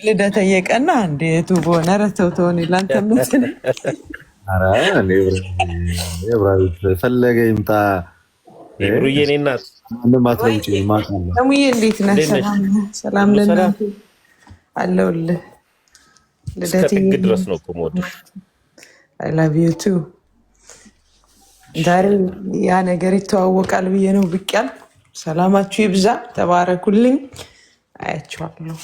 ልደተ የቀና እንዴ ቱቦ ነረተው ተሆነ ላንተ ምንትን ፈለገ ይምጣ። ብሩዬ እኔ እናት ሙዬ እንዴት ነህ? ሰላም ለእናንተ አለሁልህ። ልደት ድረስ ነው እኮ የምወደው። አይ ላቭ ዩ ቱ። ዛሬ ያ ነገር ይተዋወቃል ብዬ ነው ብቅ ያልኩ። ሰላማችሁ ይብዛ፣ ተባረኩልኝ። አያችኋለሁ።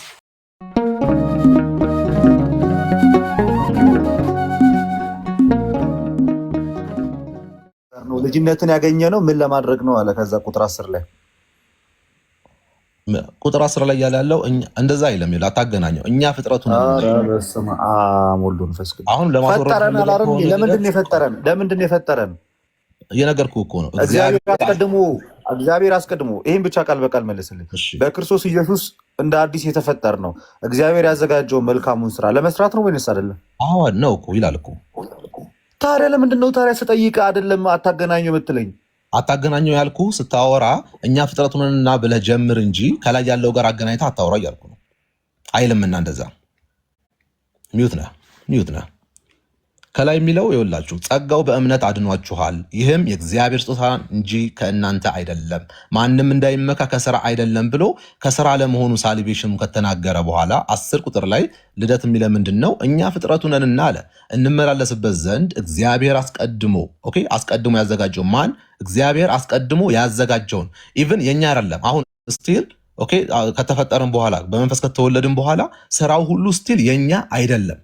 ልጅነትን ያገኘ ነው ምን ለማድረግ ነው አለ። ከዛ ቁጥር 10 ላይ ያለው እንደዛ አይለም ይላል። አታገናኘው። እኛ ፍጥረቱ ነው። አሁን ለማስወረድ ለምንድን ነው የፈጠረን? ለምንድን ነው የፈጠረን? እየነገርኩህ እኮ ነው። እግዚአብሔር አስቀድሞ ይህን ብቻ ቃል በቃል መልስልኝ። በክርስቶስ ኢየሱስ እንደ አዲስ የተፈጠር ነው። እግዚአብሔር ያዘጋጀውን መልካሙን ስራ ለመስራት ነው ወይንስ አይደለም? አዎ ነው እኮ ይላል እኮ። ታዲያ ለምንድን ነው ታዲያ ስጠይቅ አይደለም አታገናኘው የምትለኝ? አታገናኘው ያልኩ ስታወራ እኛ ፍጥረቱንና ብለህ ጀምር እንጂ ከላይ ያለው ጋር አገናኝታ አታወራ እያልኩ ነው። አይልምና እንደዛ ሚዩት ነህ። ከላይ የሚለው ይኸውላችሁ ጸጋው በእምነት አድኗችኋል፣ ይህም የእግዚአብሔር ስጦታ እንጂ ከእናንተ አይደለም፣ ማንም እንዳይመካ ከስራ አይደለም ብሎ ከስራ ለመሆኑ ሳልቬሽኑ ከተናገረ በኋላ 10 ቁጥር ላይ ልደት የሚለ ምንድን ነው? እኛ ፍጥረቱ ነንና አለ እንመላለስበት ዘንድ እግዚአብሔር አስቀድሞ ያዘጋጀው ማን? እግዚአብሔር አስቀድሞ ያዘጋጀውን ኢቭን የኛ አይደለም። አሁን ስቲል ከተፈጠርን በኋላ በመንፈስ ከተወለድን በኋላ ስራው ሁሉ ስቲል የኛ አይደለም።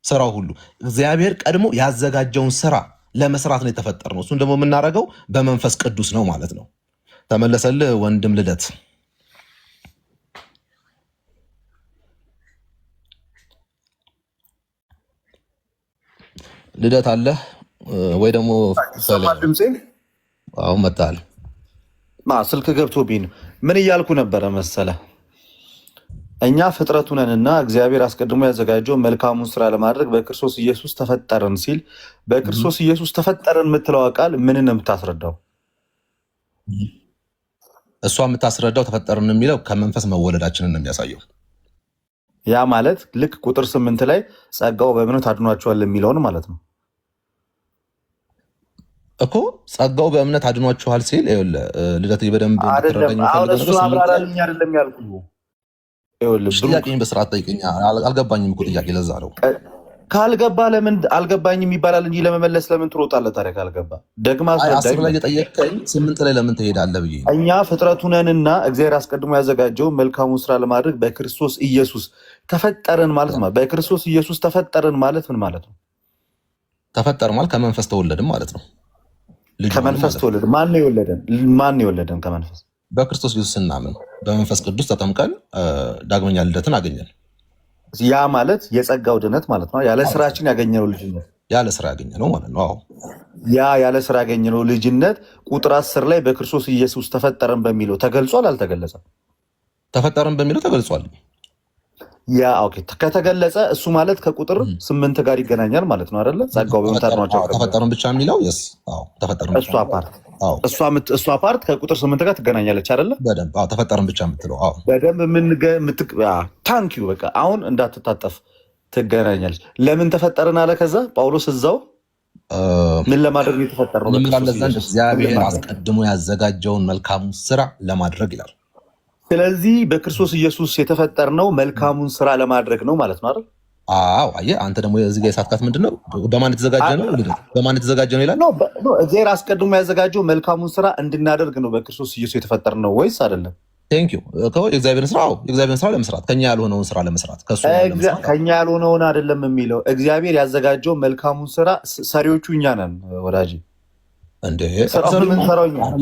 ስራው ሁሉ እግዚአብሔር ቀድሞ ያዘጋጀውን ስራ ለመስራት ነው የተፈጠርነው። እሱን ደግሞ የምናደርገው በመንፈስ ቅዱስ ነው ማለት ነው። ተመለሰልህ ወንድም ልደት። ልደት አለ ወይ ደግሞ አሁን መጣል ስልክ ገብቶብኝ ምን እያልኩ ነበረ መሰለ? እኛ ፍጥረቱ ነንና እግዚአብሔር አስቀድሞ ያዘጋጀው መልካሙን ስራ ለማድረግ በክርስቶስ ኢየሱስ ተፈጠርን ሲል በክርስቶስ ኢየሱስ ተፈጠርን የምትለው ቃል ምንን ነው የምታስረዳው? እሷ የምታስረዳው ተፈጠርን የሚለው ከመንፈስ መወለዳችንን ነው የሚያሳየው። ያ ማለት ልክ ቁጥር 8 ላይ ጸጋው በእምነት አድኗቸዋል የሚለውን ማለት ነው እኮ። ጸጋው በእምነት አድኗቸዋል ሲል ልደት በደንብ አብራራልኝ አይደለም ያልኩህ። ጥያቄኝ በስርዓት ጠይቀኛ። አልገባኝም እኮ ጥያቄ። ለዛ ነው ካልገባ ለምን አልገባኝም ይባላል እንጂ ለመመለስ ለምን ትሮጣለህ ታዲያ? ካልገባ ደግማ 10 ላይ የጠየቀኝ 8 ላይ ለምን ትሄዳለህ ብዬ። እኛ ፍጥረቱ ነንና እግዚአብሔር አስቀድሞ ያዘጋጀው መልካሙን ስራ ለማድረግ በክርስቶስ ኢየሱስ ተፈጠርን ማለት ነው። በክርስቶስ ኢየሱስ ተፈጠርን ማለት ምን ማለት ነው? ተፈጠር ማለት ከመንፈስ ተወለድን ማለት ነው። ከመንፈስ ተወለድን። ማን የወለደን ከመንፈስ? በክርስቶስ ኢየሱስ ስናምን በመንፈስ ቅዱስ ተጠምቀን ዳግመኛ ልደትን አገኘን። ያ ማለት የጸጋው ድነት ማለት ነው። ያለ ስራችን ያገኘነው ልጅነት፣ ያለ ስራ ያገኘነው ማለት ነው። አዎ ያ ያለ ስራ ያገኘነው ልጅነት ቁጥር 10 ላይ በክርስቶስ ኢየሱስ ተፈጠረን በሚለው ተገልጿል አልተገለጸም? ተፈጠረን በሚለው ተገልጿል። ያ ኦኬ፣ ከተገለጸ እሱ ማለት ከቁጥር 8 ጋር ይገናኛል ማለት ነው አይደለ? ጸጋው በመታረናቸው ተፈጠረን ብቻ የሚለው ተፈጠረን እሷ ፓርት ከቁጥር 8 ጋር ትገናኛለች አይደለ? በደንብ ተፈጠረን ብቻ የምትለው በደንብ ታንኪዩ። በቃ አሁን እንዳትታጠፍ ትገናኛለች። ለምን ተፈጠርን አለ። ከዛ ጳውሎስ እዛው ምን ለማድረግ የተፈጠረ ነው? እግዚአብሔር አስቀድሞ ያዘጋጀውን መልካሙን ስራ ለማድረግ ይላል። ስለዚህ በክርስቶስ ኢየሱስ የተፈጠርነው መልካሙን ስራ ለማድረግ ነው ማለት ነው አይደል? አዎ። አየህ አንተ ደግሞ እዚህ ጋር የሳትካት ምንድን ነው? በማን የተዘጋጀ ነው? በማን የተዘጋጀ ነው ይላል። እግዚአብሔር አስቀድሞ ያዘጋጀው መልካሙን ስራ እንድናደርግ ነው በክርስቶስ ኢየሱስ የተፈጠርነው ወይስ አይደለም? ቴንክ ዩ። የእግዚአብሔርን ስራ ለመስራት ከኛ ያልሆነውን ስራ ለመስራት ከኛ ያልሆነውን አይደለም የሚለው እግዚአብሔር ያዘጋጀው መልካሙን ስራ ሰሪዎቹ እኛ ነን ወዳጅ።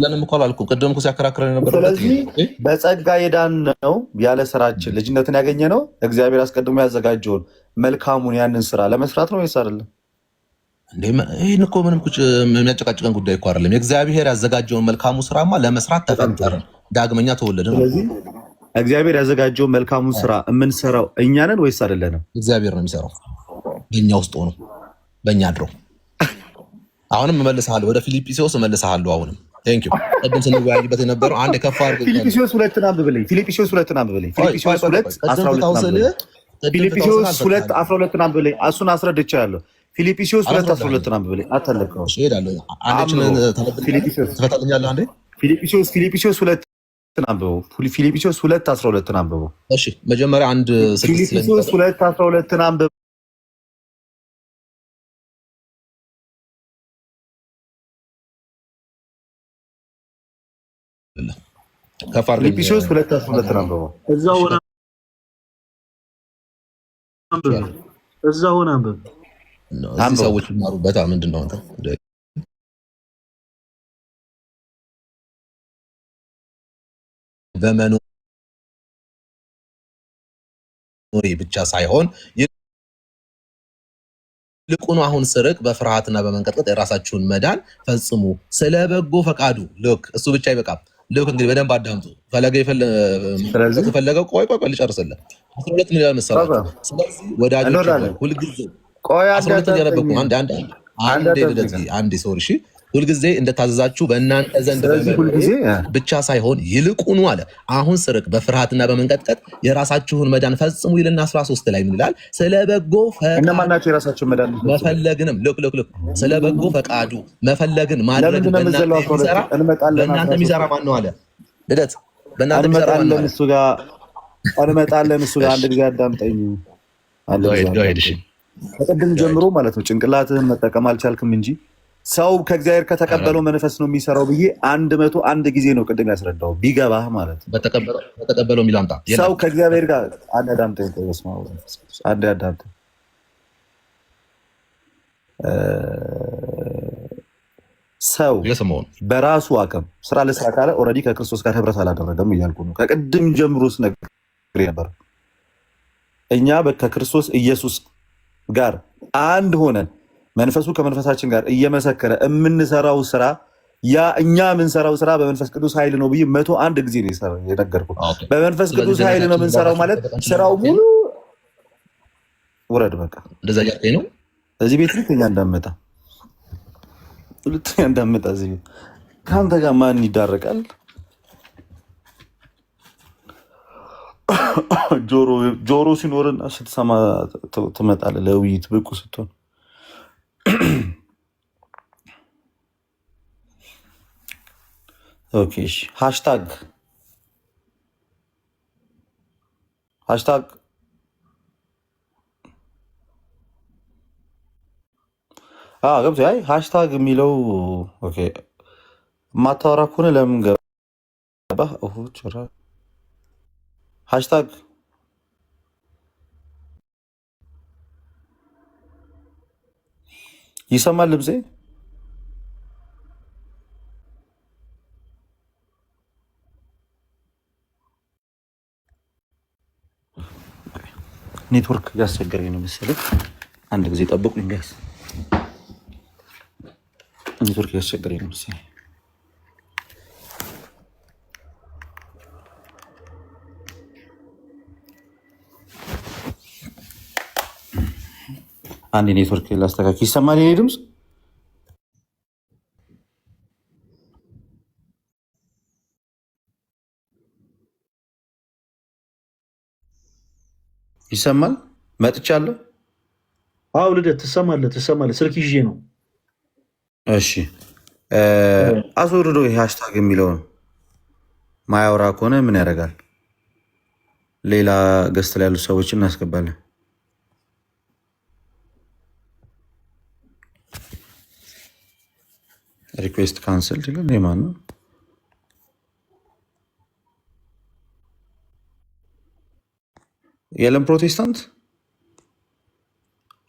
ለንም እኮ አላልኩም። ቅድም እኮ ሲያከራክረን ነበር። ስለዚህ በጸጋ የዳን ነው ያለ ስራችን ልጅነትን ያገኘ ነው እግዚአብሔር አስቀድሞ ያዘጋጀውን መልካሙን ያንን ስራ ለመስራት ነው ወይስ አይደለም? ይህን እኮ ምንም የሚያጨቃጭቀን ጉዳይ እኮ አይደለም። የእግዚአብሔር ያዘጋጀውን መልካሙ ስራማ ለመስራት ተፈጠርን፣ ዳግመኛ ተወለድን። ስለዚህ እግዚአብሔር ያዘጋጀውን መልካሙን ስራ የምንሰራው እኛ ነን ወይስ አይደለንም? እግዚአብሔር ነው የሚሰራው በእኛ ውስጥ ሆኖ በእኛ አድሮ። አሁንም እመልስሃለሁ፣ ወደ ፊልጵስዩስ እመልስሃለሁ። አሁንም ቴንክ ዩ። ቅድም ስንወያይበት የነበረው አንድ የከፋ አድርገህ ፊልጵስዩስ 2 አንብብልኝ። ፊልጵስዩስ 2 አንብብልኝ። ፊልጵስዩስ 2:12 አንብብልኝ። እሱን አስረድቻለሁ። ፊልጵስዩስ 2:12 አንብብልኝ። አተለከው እሄዳለሁ። አንዴ ትፈታልኛለህ? አንዴ ፊልጵስዩስ 2 አንብበው። ፊልጵስዩስ 2:12 አንብበው። እሺ መጀመሪያ አንድ ፊልጵስዩስ 2:12 አንብበው። ከፍ አድርገህ ፊልጵስዩስ 2:12 አንብበው። እዛው ሆነ አንብብ። እዚህ ሰዎች ይማሩበታ። ምንድን ነው አንተ በመኖሬ ብቻ ሳይሆን ይልቁኑ አሁን ስርቅ በፍርሃትና በመንቀጥቀጥ የራሳችሁን መዳን ፈጽሙ ስለ በጎ ፈቃዱ። ልክ እሱ ብቻ አይበቃም። ልክ እንግዲህ በደንብ አዳምጡ። ፈለገው ቆይ ልጨርስልህ። 12 ምን ይላል መሰላችሁ? ስለዚህ ወዳጆች ሁልጊዜ 12 እያነበብኩ አንዴ ሶሪ፣ እሺ ሁልጊዜ እንደታዘዛችሁ በእናንተ ዘንድ ብቻ ሳይሆን ይልቁኑ አለ አሁን ስርቅ በፍርሃትና በመንቀጥቀጥ የራሳችሁን መዳን ፈጽሙ ይልና 13 ላይ ምን ይላል? ስለ በጎ መፈለግንም ስለ በጎ ፈቃዱ መፈለግን ማድረግ በእናንተ የሚሰራ ማን ነው አለ ልደት። በእናንተ የሚሰራ ማን ነው? እንመጣለን። እሱ ጋር አንድ ጊዜ አዳምጠኝ። ከቅድም ጀምሮ ማለት ነው ጭንቅላትህን መጠቀም አልቻልክም እንጂ ሰው ከእግዚአብሔር ከተቀበለው መንፈስ ነው የሚሰራው ብዬ 101 ጊዜ ነው ቅድም ያስረዳው። ቢገባህ ማለት ነው በተቀበለው የሚል አምጣ። ሰው ከእግዚአብሔር ጋር አዳምጠኝ። ሰው በራሱ አቅም ስራ ለስራ ካለ ኦልሬዲ ከክርስቶስ ጋር ህብረት አላደረገም እያልኩ ነው። ከቅድም ጀምሮ ስነግርህ ነበር። እኛ ከክርስቶስ ኢየሱስ ጋር አንድ ሆነን መንፈሱ ከመንፈሳችን ጋር እየመሰከረ የምንሰራው ስራ ያ እኛ የምንሰራው ስራ በመንፈስ ቅዱስ ኃይል ነው ብዬ 101 ጊዜ ነው የነገርኩህ። በመንፈስ ቅዱስ ኃይል ነው የምንሰራው ማለት ስራው ሙሉ ውረድ በቃ እንደዛ ያልከኝ ነው። እዚህ ቤት ሁለተኛ እንዳመጣ እዚህ ቤት ከአንተ ጋር ማን ይዳረቃል? ጆሮ ሲኖርና ስትሰማ ትመጣለህ ለውይይት ብቁ ስትሆን። ኦኬ ሃሽታግ ገብቶ ሃሽታግ የሚለው ኦኬ። የማታወራ ከሆነ ለምን ገባህ? ሃሽታግ ይሰማል ልብሴ? ኔትወርክ ያስቸገረኝ ነው መሰለኝ። አንድ ጊዜ ጠብቁኝ ጋይስ። ኔትወርክ ያስቸገረኝ ነው መሰለኝ። አንድ ኔትወርክ ላስተካክል። ይሰማል የኔ ድምፅ? ይሰማል? መጥቻለሁ። አዎ ልደት ትሰማለህ። ስልክ ይዤ ነው። እሺ አስወርዶ ይሄ ሃሽታግ የሚለውን ማያወራ ከሆነ ምን ያደርጋል? ሌላ ገስት ላይ ያሉት ሰዎችን እናስገባለን። ሪኩዌስት ካንስል ይላል። የማን ነው? የለም ፕሮቴስታንት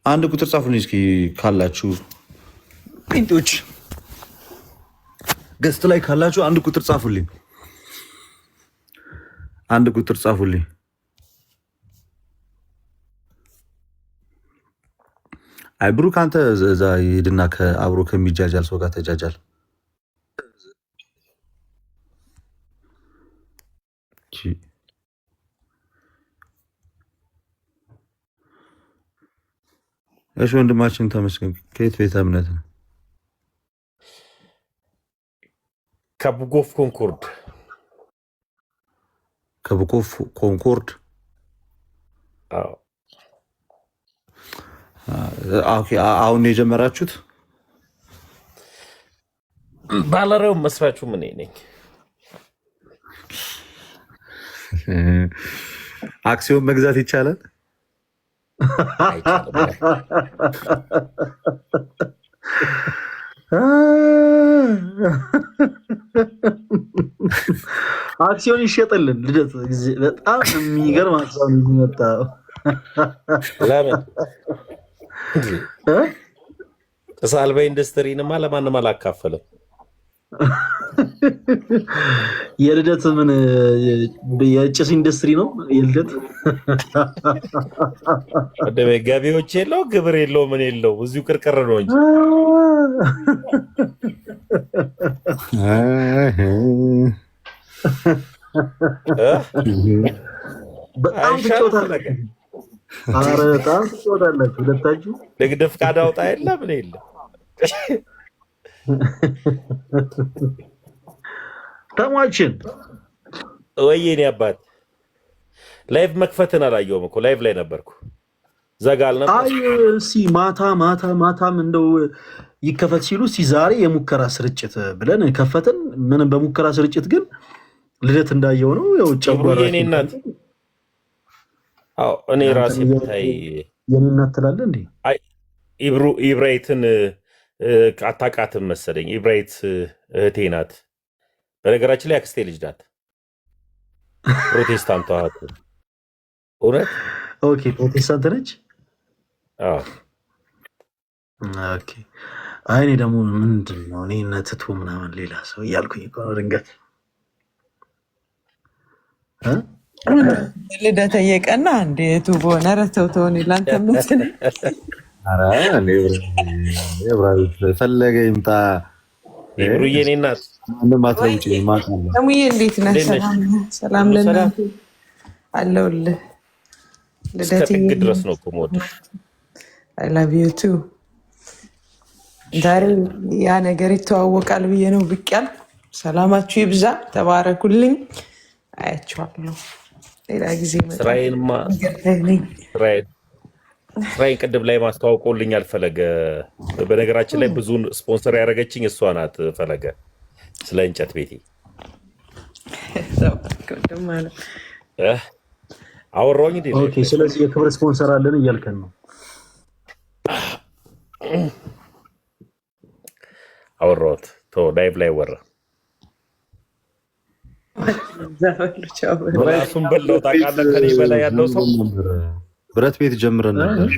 አንድ ቁጥር ጻፉልኝ እስኪ ካላችሁ ጴንጤዎች ገስት ላይ ካላችሁ አንድ ቁጥር ጻፉልኝ። አንድ ቁጥር ጻፉልኝ። አይ ብሩክ አንተ እዛ ሄድና ከአብሮ ከሚጃጃል ሰው ጋር ተጃጃል። እሺ ወንድማችን ተመስገን። ከየት ቤተ እምነት ነው? ከቡጎፍ ኮንኮርድ ከቡኮፍ ኮንኮርድ ኦኬ። አሁን የጀመራችሁት? ባለረው መስራቹ ምን ነኝ? አክሲዮን መግዛት ይቻላል? አክሲዮን ይሸጥልን ልደት በጣም የሚገርም አክሲዮን ይመጣ። ለምን ተሳልበ ኢንዱስትሪንማ ለማንም አላካፈለም። የልደት ምን የጭስ ኢንዱስትሪ ነው የልደት? ወደ ገቢዎች የለው ግብር የለው ምን የለው እዚሁ ቅርቅር ነው እንጂ በጣም ትጫወታላችሁ። ኧረ በጣም ትጫወታላችሁ ሁለታችሁ። ንግድ ፍቃድ አውጣ የለ ምን የለ። ተሟችን ወይኔ አባት ላይቭ መክፈትን አላየሁም እኮ ላይቭ ላይ ነበርኩ። ዘጋል ነበር። አይ እስኪ ማታም እንደው ይከፈት ሲሉ እስኪ ዛሬ የሙከራ ስርጭት ብለን ከፈትን። ምንም በሙከራ ስርጭት ግን ልደት እንዳየው ነው ያው ጨጓራ የኔ እናት። አዎ እኔ ራሴ ብታይ የኔ እናት ትላለህ እንዴ? አይ ኢብራይትን አታውቃትም መሰለኝ። ኢብራይት እህቴ ናት። በነገራችን ላይ አክስቴ ልጅ ናት። ፕሮቴስታንት እህት። እውነት? ኦኬ ፕሮቴስታንት ነች። አዎ ኦኬ። አይ እኔ ደግሞ ምንድን ነው እኔ ነትቱ ምናምን ሌላ ሰው እያልኩኝ እኮ ነው ድንገት ልደት እየቀና እንደ ዩቱብ ሆነ ረተው ተሆን ላንተ ምንትን ፈለገ ይምጣ። ኢብሩዬ እኔ እናት ምንም አትለውጪ። ሙዬ እንዴት ነህ? ሰላም ለእናንተ አለሁልህ። ልደት ጥግ ድረስ ነው እኮ የምወድሽ። አይ ላቭ ዩ ቱ። ዛሬ ያ ነገር ይተዋወቃል ብዬ ነው ብቅ ያልኩ። ሰላማችሁ ይብዛ፣ ተባረኩልኝ። አያችኋለሁ ሌላ ጊዜ ስራዬንማ ስራዬን ቅድም ላይ ማስተዋወቁልኛል ፈለገ። በነገራችን ላይ ብዙ ስፖንሰር ያደረገችኝ እሷ ናት ፈለገ። ስለ እንጨት ቤቴ አወራሁኝ እንዴ? ኦኬ። ስለዚህ የክብር ስፖንሰር አለን እያልከን ነው? አወራሁት። ላይቭ ላይ ወራ ምላሱን በላው። ታውቃለህ ከኔ በላይ ያለው ሰው ብረት ቤት ጀምረን ነበር።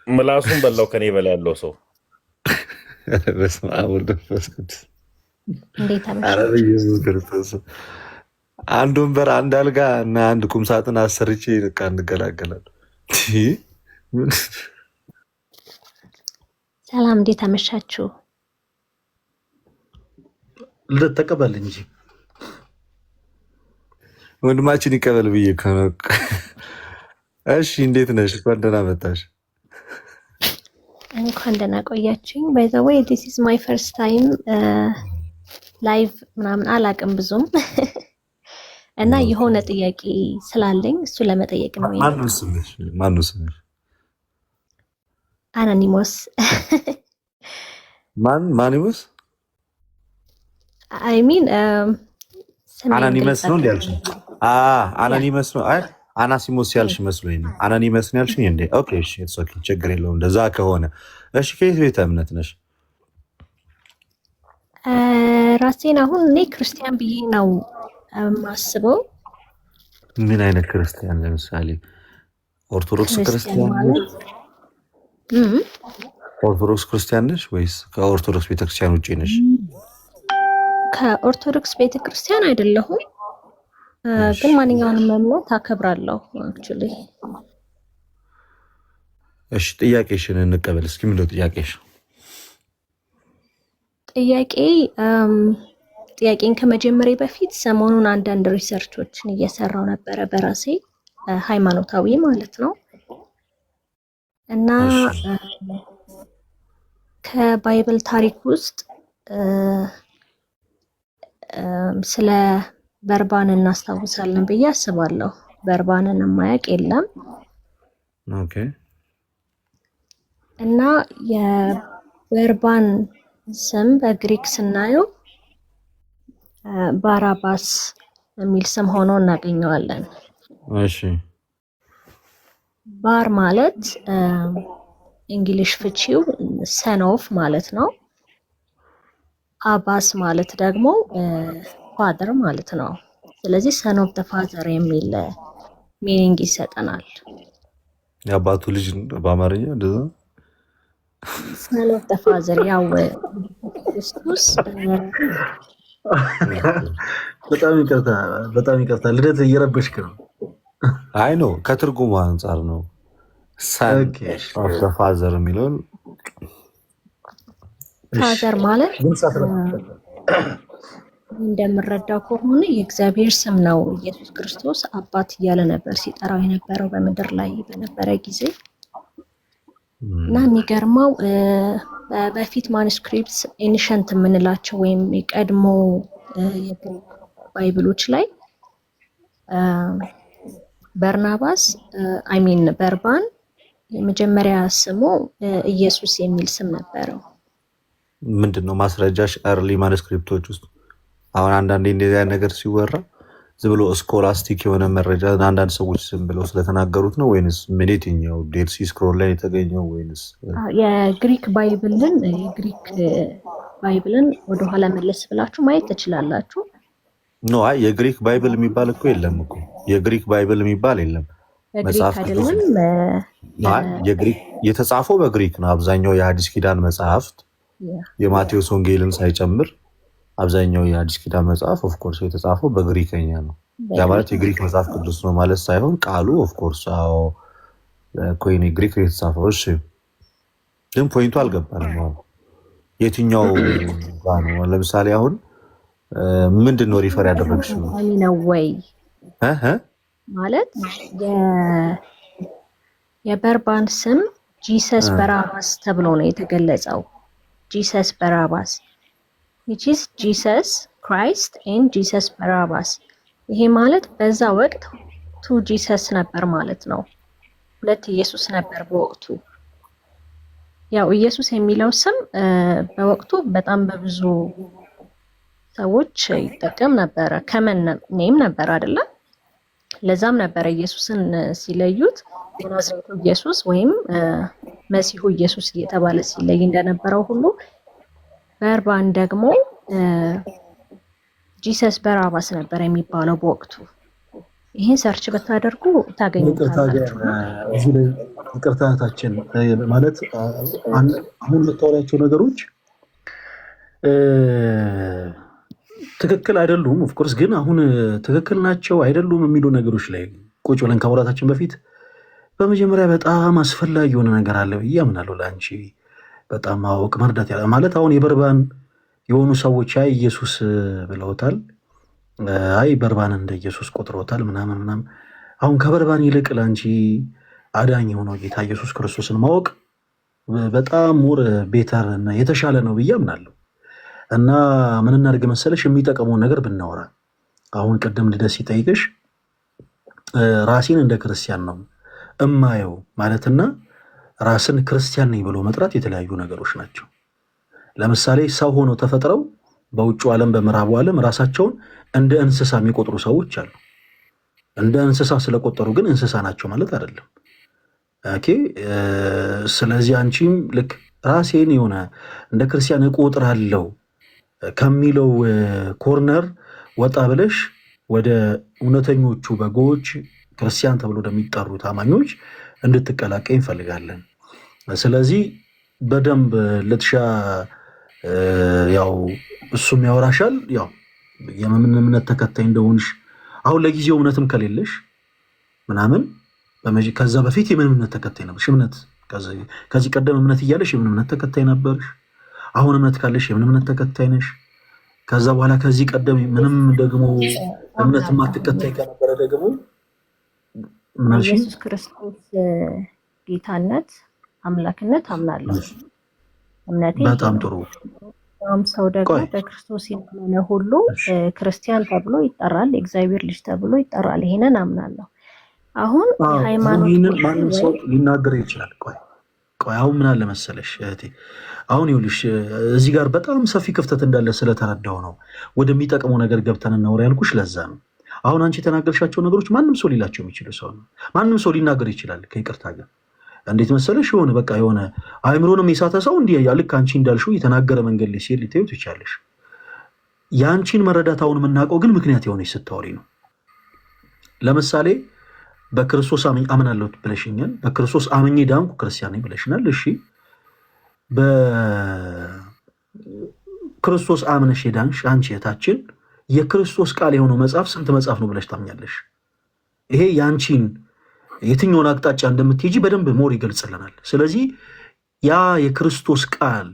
ምላሱን በላው ከኔ በላይ ያለው ሰው። በስመ አብ ወወልድ ወመንፈስ ቅዱስ። ኧረ በኢየሱስ ክርስቶስ አንድ ወንበር አንድ አልጋ እና አንድ ቁም ሳጥን አሰርቼ በቃ እንገላገላለን። ሰላም እንዴት አመሻችሁ? ልደት ተቀበል እንጂ ወንድማችን ይቀበል ብዬ ነው። እሺ እንዴት ነሽ? እንኳን ደህና መጣሽ። እንኳን ደህና ቆያችሁኝ። ባይ ዘ ዌይ ዲስ ኢዝ ማይ ፈርስት ታይም ላይቭ ምናምን አላውቅም ብዙም እና የሆነ ጥያቄ ስላለኝ እሱ ለመጠየቅ ነው። ማነው ስምሽ? አናኒሞስ። ማኒሞስ? አይ ሚን አናኒመስ ነው እንዴ ያልሽ? አናኒመስ ነው። አይ አናሲሞስ ያልሽ መስሎኝ ነው። አናኒመስ ነው ያልሽኝ እንዴ? ኦኬ እሺ፣ ኢትስ ኦኬ፣ ችግር የለውም እንደዛ ከሆነ። እሺ ከየት ቤተ እምነት ነሽ? ራሴን አሁን እኔ ክርስቲያን ብዬ ነው ማስበው። ምን አይነት ክርስቲያን? ለምሳሌ ኦርቶዶክስ ክርስቲያን ነሽ? ኦርቶዶክስ ክርስቲያን ነሽ ወይስ ከኦርቶዶክስ ቤተክርስቲያን ውጪ ነሽ? ከኦርቶዶክስ ቤተክርስቲያን አይደለሁም፣ ግን ማንኛውንም እምነት አከብራለሁ። አክቹሊ እሺ ጥያቄሽን እንቀበል እስኪ። ምንድነው ጥያቄሽ? ጥያቄን ከመጀመሪያ በፊት ሰሞኑን አንዳንድ ሪሰርቾችን እየሰራው ነበረ በራሴ ሃይማኖታዊ ማለት ነው እና ከባይብል ታሪክ ውስጥ ስለ በርባን እናስታውሳለን ብዬ አስባለሁ። በርባንን የማያውቅ የለም። ኦኬ እና የበርባን ስም በግሪክ ስናየው ባራባስ የሚል ስም ሆኖ እናገኘዋለን። እሺ ባር ማለት እንግሊሽ ፍቺው ሰን ኦፍ ማለት ነው። አባስ ማለት ደግሞ ፋደር ማለት ነው። ስለዚህ ሰን ኦፍ ዘ ፋዘር የሚል ሚኒንግ ይሰጠናል። የአባቱ ልጅ በአማርኛ እንደዛ ሰን ኦፍ ዘ ፋዘር ያው ክርስቶስ በጣም ይቅርታ ልደት እየረበሽክ ነው። አይ ነው ከትርጉሙ አንጻር ነው። ሰን ኦፍ ዘ ፋዘር የሚለውን ፋዘር ማለት እንደምረዳው ከሆነ የእግዚአብሔር ስም ነው። ኢየሱስ ክርስቶስ አባት እያለ ነበር ሲጠራው የነበረው በምድር ላይ በነበረ ጊዜ እና የሚገርመው በፊት ማኑስክሪፕትስ ኤንሸንት የምንላቸው ወይም የቀድሞ ባይብሎች ላይ በርናባስ በርባን የመጀመሪያ ስሙ ኢየሱስ የሚል ስም ነበረው። ምንድነው ማስረጃሽ? አርሊ ማኑስክሪፕቶች ውስጥ አሁን አንዳንዴ እንደዚህ አይነት ነገር ሲወራ ዝም ብሎ ስኮላስቲክ የሆነ መረጃ አንዳንድ ሰዎች ዝም ብለው ስለተናገሩት ነው ወይንስ ምን? የትኛው ዴድ ሲ ስክሮል ላይ የተገኘው ወይንስ የግሪክ ባይብልን ወደኋላ መለስ ብላችሁ ማየት ትችላላችሁ። ኖ አይ የግሪክ ባይብል የሚባል እኮ የለም እኮ የግሪክ ባይብል የሚባል የለም። መጽሐፍ የግሪክ የተጻፈው በግሪክ ነው። አብዛኛው የሐዲስ ኪዳን መጽሐፍት የማቴዎስ ወንጌልን ሳይጨምር አብዛኛው የሐዲስ ኪዳን መጽሐፍ ኦፍ ኮርስ የተጻፈው በግሪከኛ ነው። ያ ማለት የግሪክ መጽሐፍ ቅዱስ ነው ማለት ሳይሆን ቃሉ ኦፍ ኮርስ አዎ ኮይኒ ግሪክ የተጻፈው። እሺ ግን ፖይንቱ አልገባንም። የትኛው ነው? ለምሳሌ አሁን ምንድነው ሪፈር ያደረግሽው ነው ወይ ማለት የበርባን ስም ጂሰስ በራባስ ተብሎ ነው የተገለጸው። ጂሰስ በራባስ which is Jesus Christ and Jesus በራባስ። ይሄ ማለት በዛ ወቅት ቱ ጂሰስ ነበር ማለት ነው። ሁለት ኢየሱስ ነበር በወቅቱ። ያው ኢየሱስ የሚለው ስም በወቅቱ በጣም በብዙ ሰዎች ይጠቀም ነበረ። ከመን ኔም ነበር አይደለ? ለዛም ነበር ኢየሱስን ሲለዩት የናዝሬቱ ኢየሱስ ወይም መሲሁ ኢየሱስ እየተባለ ሲለይ እንደነበረው ሁሉ በርባን ደግሞ ጂሰስ በራባስ ነበር የሚባለው በወቅቱ። ይህን ሰርች ብታደርጉ ታገኙታላችሁ። ይቅርታታችን ማለት አሁን የምታወራቸው ነገሮች ትክክል አይደሉም። ኦፍኮርስ ግን አሁን ትክክል ናቸው አይደሉም የሚሉ ነገሮች ላይ ቁጭ ብለን ከማውራታችን በፊት በመጀመሪያ በጣም አስፈላጊ የሆነ ነገር አለ ብዬ አምናለሁ። ለአንቺ በጣም ማወቅ መርዳት ያለ ማለት አሁን የበርባን የሆኑ ሰዎች አይ ኢየሱስ ብለውታል፣ አይ በርባን እንደ ኢየሱስ ቆጥረውታል ምናምን። አሁን ከበርባን ይልቅ ለአንቺ አዳኝ የሆነው ጌታ ኢየሱስ ክርስቶስን ማወቅ በጣም ሞር ቤተር እና የተሻለ ነው ብዬ አምናለሁ። እና ምን እናድርግ መሰለሽ የሚጠቀመውን ነገር ብናወራ። አሁን ቅድም ልደት ሲጠይቅሽ ራሴን እንደ ክርስቲያን ነው እማየው ማለትና ራስን ክርስቲያን ነኝ ብሎ መጥራት የተለያዩ ነገሮች ናቸው። ለምሳሌ ሰው ሆነው ተፈጥረው በውጭ ዓለም በምዕራቡ ዓለም ራሳቸውን እንደ እንስሳ የሚቆጥሩ ሰዎች አሉ። እንደ እንስሳ ስለቆጠሩ ግን እንስሳ ናቸው ማለት አይደለም። ኦኬ። ስለዚህ አንቺም ልክ ራሴን የሆነ እንደ ክርስቲያን እቆጥራለሁ ከሚለው ኮርነር ወጣ ብለሽ ወደ እውነተኞቹ በጎች ክርስቲያን ተብሎ ወደሚጠሩት አማኞች እንድትቀላቀይ እንፈልጋለን። ስለዚህ በደንብ ልትሻ ያው እሱም ያወራሻል። ያው የምን እምነት ተከታይ እንደሆንሽ አሁን ለጊዜው እምነትም ከሌለሽ ምናምን ከዛ በፊት የምን እምነት ተከታይ ነበርሽ? እምነት ከዚህ ቀደም እምነት እያለሽ የምን እምነት ተከታይ ነበርሽ? አሁን እምነት ካለሽ የምን እምነት ተከታይ ነሽ? ከዛ በኋላ ከዚህ ቀደም ምንም ደግሞ እምነት ማትከታይ ከነበረ ደግሞ ኢየሱስ ክርስቶስ ጌታነት አምላክነት አምናለሁ። እምነቴ በጣም ጥሩ ሰው ደግሞ በክርስቶስ ያመነ ሁሉ ክርስቲያን ተብሎ ይጠራል፣ የእግዚአብሔር ልጅ ተብሎ ይጠራል። ይሄንን አምናለሁ። አሁን ሃይማኖት ማንም ሰው ሊናገር ይችላል። ቆይ አሁን ምን አለ መሰለሽ እህቴ፣ አሁን ይኸውልሽ እዚህ ጋር በጣም ሰፊ ክፍተት እንዳለ ስለተረዳው ነው ወደሚጠቅመው ነገር ገብተን እናወራ ያልኩሽ። ለዛ ነው አሁን አንቺ የተናገርሻቸው ነገሮች ማንም ሰው ሊላቸው የሚችሉ ሰው ነው። ማንም ሰው ሊናገር ይችላል ከይቅርታ ጋር። እንዴት መሰለሽ በቃ የሆነ አእምሮንም የሳተ ሰው እንዲህ ልክ አንቺ እንዳልሽው የተናገረ መንገድ ላይ ሲል ልታዩት ይቻለሽ። የአንቺን መረዳት አሁን የምናውቀው ግን ምክንያት የሆነች ስታወሪ ነው። ለምሳሌ በክርስቶስ አምናለሁ ብለሽኛል። በክርስቶስ አምኜ ዳንኩ ክርስቲያን ነኝ ብለሽናል። እሺ በክርስቶስ አምነሽ የዳንሽ አንቺ እህታችን የክርስቶስ ቃል የሆነው መጽሐፍ ስንት መጽሐፍ ነው ብለሽ ታምኛለሽ? ይሄ የአንቺን የትኛውን አቅጣጫ እንደምትሄጂ በደንብ ሞር ይገልጽልናል። ስለዚህ ያ የክርስቶስ ቃል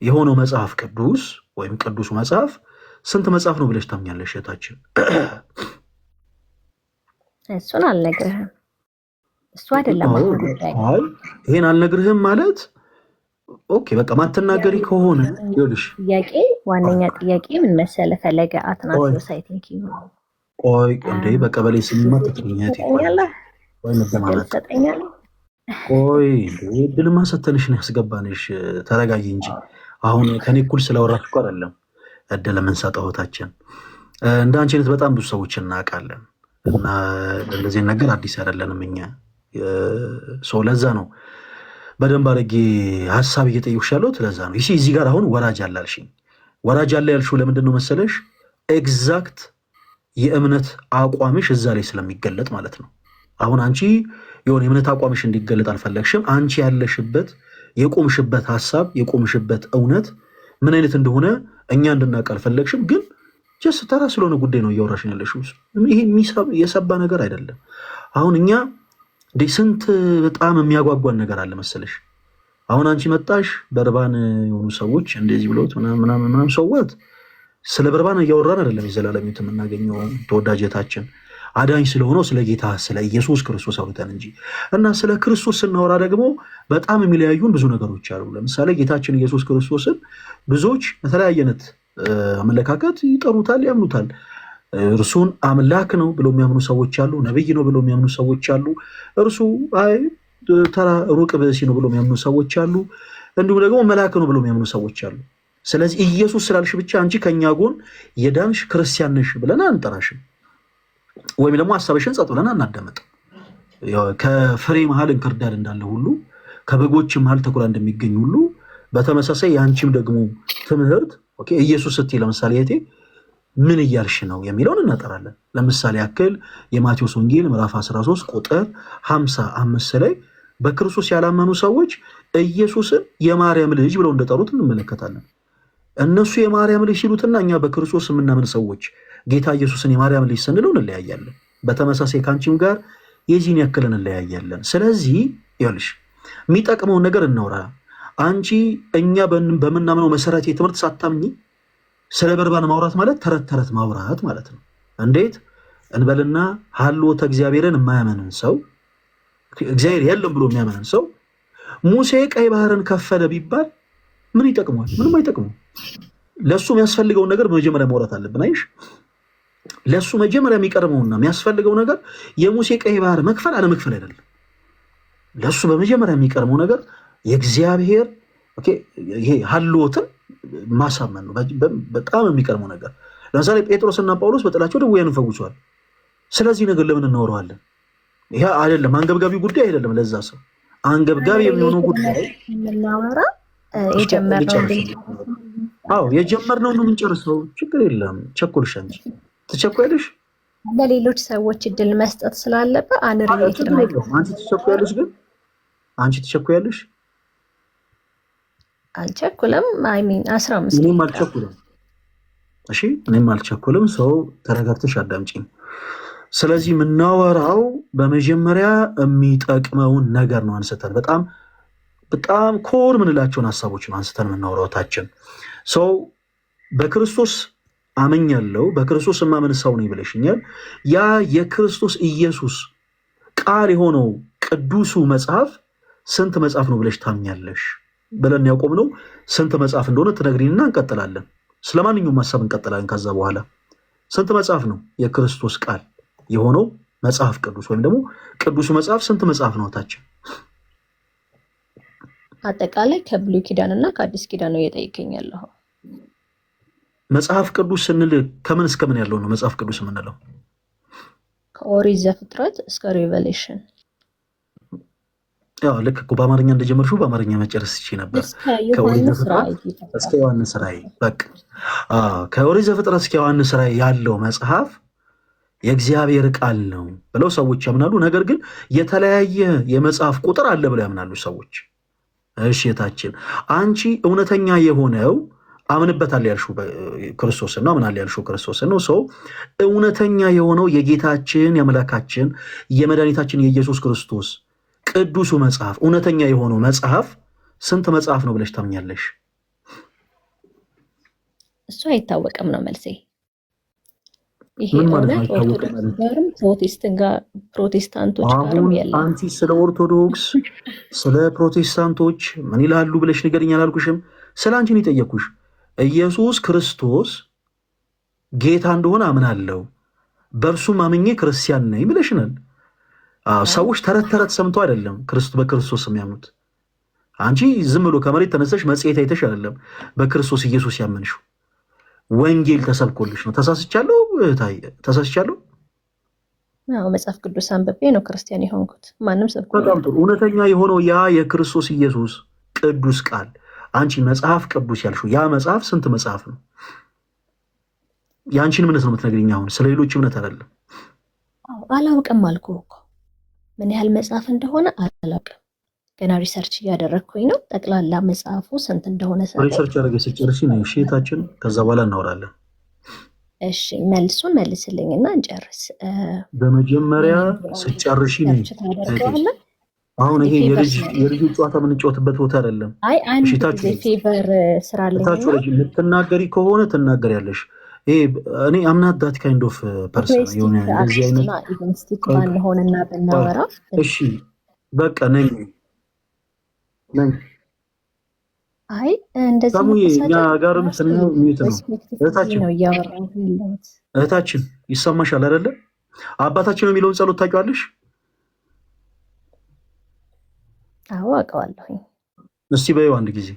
የሆነው መጽሐፍ ቅዱስ ወይም ቅዱሱ መጽሐፍ ስንት መጽሐፍ ነው ብለሽ ታምኛለሽ እህታችን? እሱን አልነግርህም። እሱ አይደለም ጉዳይ። ይሄን አልነግርህም ማለት ኦኬ፣ በቃ ማትናገሪ ከሆነ ይኸውልሽ፣ ጥያቄ ዋነኛ ጥያቄ ምን መሰለ ፈለገ አትናቴዎስ አይ ቲንክ ቆይ እንዴ በቀበሌ ስምማት ትጥኛት ወይ መደማመጥ ቆይ ድልማ ሰተንሽ ነው ያስገባንሽ። ተረጋጊ እንጂ አሁን ከኔ እኩል ስለወራሽ እኮ አይደለም እድል የምንሰጠው እህታችን። እንደ አንቺ አይነት በጣም ብዙ ሰዎች እናውቃለን እና እንደዚህ ነገር አዲስ አይደለንም እኛ ሰው። ለዛ ነው በደንብ አድርጌ ሀሳብ እየጠየኩሽ ያለሁት። ለዛ ነው እዚህ ጋር አሁን ወራጅ አለ አልሽኝ። ወራጅ አለ ያልሽው ለምንድን ነው መሰለሽ? ኤግዛክት የእምነት አቋምሽ እዛ ላይ ስለሚገለጥ ማለት ነው። አሁን አንቺ የሆነ የእምነት አቋምሽ እንዲገለጥ አልፈለግሽም። አንቺ ያለሽበት የቆምሽበት ሀሳብ የቆምሽበት እውነት ምን አይነት እንደሆነ እኛ እንድናውቅ አልፈለግሽም። ግን ጀስት ተራ ስለሆነ ጉዳይ ነው እያወራሽን ያለሽው። ይሄ የሰባ ነገር አይደለም። አሁን እኛ ስንት በጣም የሚያጓጓን ነገር አለ መሰለሽ። አሁን አንቺ መጣሽ በርባን የሆኑ ሰዎች እንደዚህ ብሎት ምናምን ሰውት ስለ በርባን እያወራን አይደለም። የዘላለሚት የምናገኘው ተወዳጀታችን አዳኝ ስለሆነው ስለ ጌታ ስለ ኢየሱስ ክርስቶስ አውርተን እንጂ እና ስለ ክርስቶስ ስናወራ ደግሞ በጣም የሚለያዩን ብዙ ነገሮች አሉ። ለምሳሌ ጌታችን ኢየሱስ ክርስቶስን ብዙዎች በተለያየ አይነት አመለካከት ይጠሩታል፣ ያምኑታል። እርሱን አምላክ ነው ብለው የሚያምኑ ሰዎች አሉ። ነብይ ነው ብለው የሚያምኑ ሰዎች አሉ። እርሱ ተራ ሩቅ ብእሲ ነው ብለው የሚያምኑ ሰዎች አሉ። እንዲሁም ደግሞ መልአክ ነው ብለው የሚያምኑ ሰዎች አሉ። ስለዚህ ኢየሱስ ስላልሽ ብቻ አንቺ ከኛ ጎን የዳንሽ ክርስቲያን ነሽ ብለን አንጠራሽም፣ ወይም ደግሞ ሀሳብሽን ጸጥ ብለን አናዳመጥም። ከፍሬ መሀል እንክርዳድ እንዳለ ሁሉ ከበጎች መሀል ተኩላ እንደሚገኝ ሁሉ በተመሳሳይ የአንቺም ደግሞ ትምህርት ኢየሱስ ስትይ ለምሳሌ እህቴ ምን እያልሽ ነው የሚለውን እናጠራለን። ለምሳሌ ያክል የማቴዎስ ወንጌል ምዕራፍ 13 ቁጥር 55 ላይ በክርስቶስ ያላመኑ ሰዎች ኢየሱስን የማርያም ልጅ ብለው እንደጠሩት እንመለከታለን። እነሱ የማርያም ልጅ ሲሉትና እኛ በክርስቶስ የምናምን ሰዎች ጌታ ኢየሱስን የማርያም ልጅ ስንለው እንለያያለን። በተመሳሳይ ከአንቺም ጋር የዚህን ያክል እንለያያለን። ስለዚህ ይኸውልሽ የሚጠቅመውን ነገር እናውራ። አንቺ እኛ በምናምነው መሰረት የትምህርት ሳታምኚ ስለ በርባን ማውራት ማለት ተረት ተረት ማውራት ማለት ነው። እንዴት እንበልና ሀልዎተ እግዚአብሔርን የማያመንን ሰው እግዚአብሔር የለም ብሎ የሚያመንን ሰው ሙሴ ቀይ ባህርን ከፈለ ቢባል ምን ይጠቅመዋል? ምንም አይጠቅመው። ለእሱ የሚያስፈልገውን ነገር በመጀመሪያ ማውራት አለብን። አይሽ ለእሱ መጀመሪያ የሚቀርበውና የሚያስፈልገው ነገር የሙሴ ቀይ ባህር መክፈል አለመክፈል አይደለም። ለእሱ በመጀመሪያ የሚቀርበው ነገር የእግዚአብሔር ይሄ ሀልዎትን ማሳመን ነው። በጣም የሚቀርመው ነገር ለምሳሌ ጴጥሮስና ጳውሎስ በጥላቸው ድውያንን ፈውሰዋል። ስለዚህ ነገር ለምን እናወራዋለን? ይሄ አይደለም አንገብጋቢ ጉዳይ አይደለም። ለዛ ሰው አንገብጋቢ የሚሆነው ጉዳይ የጀመርነው ነው የምንጨርሰው። ችግር የለም። ቸኮልሽ አንቺ ትቸኮያለሽ። ለሌሎች ሰዎች እድል መስጠት ስላለበት አንቺ ትቸኮያለሽ። ግን አንቺ ትቸኮያለሽ። አልቸኩልም። 15 እኔም አልቸኩልም። እሺ እኔም አልቸኩልም። ሰው ተረጋግተሽ አዳምጪኝ። ስለዚህ የምናወራው በመጀመሪያ የሚጠቅመውን ነገር ነው አንስተን በጣም ኮር ምንላቸውን ሀሳቦች ነው አንስተን የምናወራው። ታችን ሰው በክርስቶስ አመኛለሁ በክርስቶስ የማምን ሰው ነኝ ብለሽኛል። ያ የክርስቶስ ኢየሱስ ቃል የሆነው ቅዱሱ መጽሐፍ ስንት መጽሐፍ ነው ብለሽ ታምኛለሽ? ብለን ያቆምነው ስንት መጽሐፍ እንደሆነ ትነግሪንና እንቀጥላለን። ስለማንኛውም ሀሳብ እንቀጥላለን። ከዛ በኋላ ስንት መጽሐፍ ነው የክርስቶስ ቃል የሆነው መጽሐፍ ቅዱስ ወይም ደግሞ ቅዱሱ መጽሐፍ ስንት መጽሐፍ ነው? ታችን አጠቃላይ ከብሉይ ኪዳን እና ከአዲስ ኪዳን ነው እየጠየቀኝ ያለው። መጽሐፍ ቅዱስ ስንል ከምን እስከ ምን ያለው ነው መጽሐፍ ቅዱስ የምንለው? ከኦሪት ዘፍጥረት እስከ ሪቨሌሽን። ያው ልክ እኮ በአማርኛ እንደጀመርሽው በአማርኛ መጨረስ ይችል ነበር። ከኦሪት ዘፍጥረት እስከ ዮሐንስ ራእይ። በቃ ከኦሪት ዘፍጥረት እስከ ዮሐንስ ራእይ ያለው መጽሐፍ የእግዚአብሔር ቃል ነው ብለው ሰዎች ያምናሉ። ነገር ግን የተለያየ የመጽሐፍ ቁጥር አለ ብለው ያምናሉ ሰዎች። እሺ የታችን አንቺ እውነተኛ የሆነው አምንበታል ያልሽው ክርስቶስን ነው። አምናል ያልሽው ክርስቶስን ነው። ሰው እውነተኛ የሆነው የጌታችን የአምላካችን የመድኃኒታችን የኢየሱስ ክርስቶስ ቅዱሱ መጽሐፍ እውነተኛ የሆነው መጽሐፍ ስንት መጽሐፍ ነው ብለሽ ታምኛለሽ? እሱ አይታወቅም ነው መልሴ። ይሄ እውነት ኦርቶዶክስ ጋርም ፕሮቴስታንቶች ጋርም የለም። አንቺ ስለ ኦርቶዶክስ ስለ ፕሮቴስታንቶች ምን ይላሉ ብለሽ ንገሪኝ አላልኩሽም? ስለ አንቺ ነው የጠየኩሽ። ኢየሱስ ክርስቶስ ጌታ እንደሆነ አምናለሁ በእርሱም አምኜ ክርስቲያን ነኝ ብለሽናል። ሰዎች ተረት ተረት ሰምተው አይደለም በክርስቶስ የሚያምኑት። አንቺ ዝም ብሎ ከመሬት ተነስተሽ መጽሔት አይተሽ አይደለም በክርስቶስ ኢየሱስ ያመንሽው። ወንጌል ተሰብኮልሽ ነው። ተሳስቻለሁ እህታዬ? ተሳስቻለሁ? አዎ መጽሐፍ ቅዱስ አንብቤ ነው ክርስቲያን የሆንኩት። ማንም ሰብኮ። በጣም ጥሩ። እውነተኛ የሆነው ያ የክርስቶስ ኢየሱስ ቅዱስ ቃል አንቺ መጽሐፍ ቅዱስ ያልሽው ያ መጽሐፍ ስንት መጽሐፍ ነው? የአንቺን እምነት ነው የምትነግሪኝ። አሁን ስለ ሌሎች እምነት አይደለም። አላውቅም አልኩህ እኮ ምን ያህል መጽሐፍ እንደሆነ አላውቅም። ገና ሪሰርች እያደረግኩኝ ነው። ጠቅላላ መጽሐፉ ስንት እንደሆነ ሪሰርች ያደረገ ስጨርሺ ነው ሼታችን። ከዛ በኋላ እናወራለን። እሺ መልሱን መልስልኝና እንጨርስ። በመጀመሪያ ስጨርሺ ነው። አሁን ይሄ የልጅ ጨዋታ የምንጫወትበት ቦታ አይደለም። አይ አንድ ጊዜ ፌቨር ስራለኝ የምትናገሪ ከሆነ ትናገሪያለሽ። እኔ አምናት ዳት ካይንድ ኦፍ ፐርሰን የሆነ እንደዚህ አይነት ባንሆንና ብናወራ። እሺ በቃ ነኝ። አይ እንደዚህ እኛ ጋርም ስንለው ሚዩት ነው። እህታችን ይሰማሻል አይደለ? አባታችን ነው የሚለውን ጸሎት ታውቂዋለሽ? አዎ አውቀዋለሁ። እስቲ በይው አንድ ጊዜ።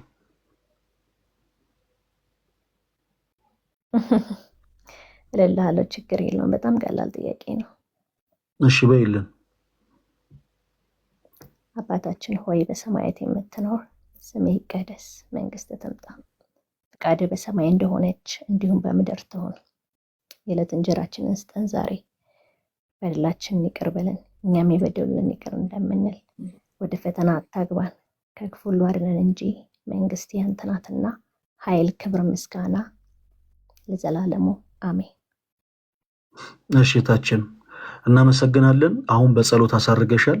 እልልሃለሁ፣ ችግር የለውም። በጣም ቀላል ጥያቄ ነው። እሺ በይልን። አባታችን ሆይ በሰማያት የምትኖር ስምህ ይቀደስ፣ መንግስትህ ትምጣ፣ ፈቃድህ በሰማይ እንደሆነች እንዲሁም በምድር ትሁን። የዕለት እንጀራችንን ስጠን ዛሬ፣ በደላችንን ይቅር በለን እኛም የበደሉንን ይቅር እንደምንል፣ ወደ ፈተና አታግባን ከክፉ ሁሉ አድነን እንጂ መንግስት ያንተ ናትና፣ ኃይል፣ ክብር፣ ምስጋና ለዘላለሙ አሜን። እሺ እህታችን እናመሰግናለን። አሁን በጸሎት አሳርገሻል።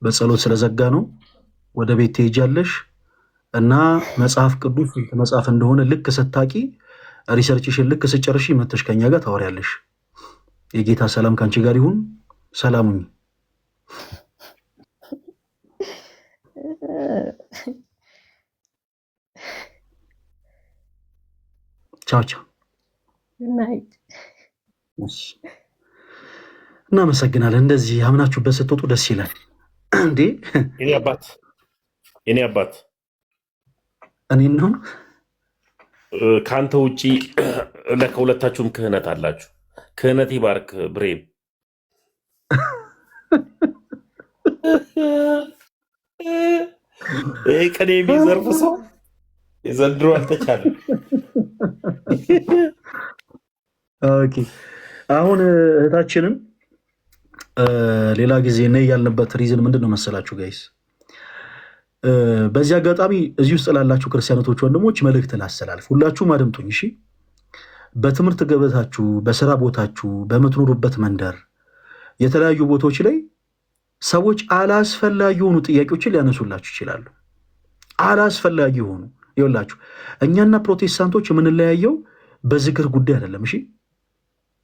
በጸሎት ስለዘጋ ነው ወደ ቤት ትሄጃለሽ እና መጽሐፍ ቅዱስ መጽሐፍ እንደሆነ ልክ ስታቂ ሪሰርችሽን ልክ ስጨርሺ መተሽ ከኛ ጋር ታወሪያለሽ። የጌታ ሰላም ከአንቺ ጋር ይሁን። ሰላሙኝ። ቻው ቻው። እናመሰግናለን። እንደዚህ አምናችሁበት ስትወጡ ደስ ይላል። እንዴ የኔ አባት እኔን ነው ከአንተ ውጭ ከሁለታችሁም ክህነት አላችሁ። ክህነት ይባርክ ብሬም። ይህ ቀን የሚዘርፍ ሰው የዘንድሮ አልተቻለም። ኦኬ አሁን እህታችንም ሌላ ጊዜ ነይ ያልንበት ሪዝን ምንድን ነው መሰላችሁ ጋይስ? በዚህ አጋጣሚ እዚህ ውስጥ ላላችሁ ክርስቲያኖቶች ወንድሞች መልእክት ላስተላልፍ። ሁላችሁም አድምጡኝ እሺ። በትምህርት ገበታችሁ፣ በስራ ቦታችሁ፣ በምትኖሩበት መንደር፣ የተለያዩ ቦታዎች ላይ ሰዎች አላስፈላጊ የሆኑ ጥያቄዎችን ሊያነሱላችሁ ይችላሉ። አላስፈላጊ የሆኑ ይኸውላችሁ፣ እኛና ፕሮቴስታንቶች የምንለያየው በዝክር ጉዳይ አይደለም እሺ።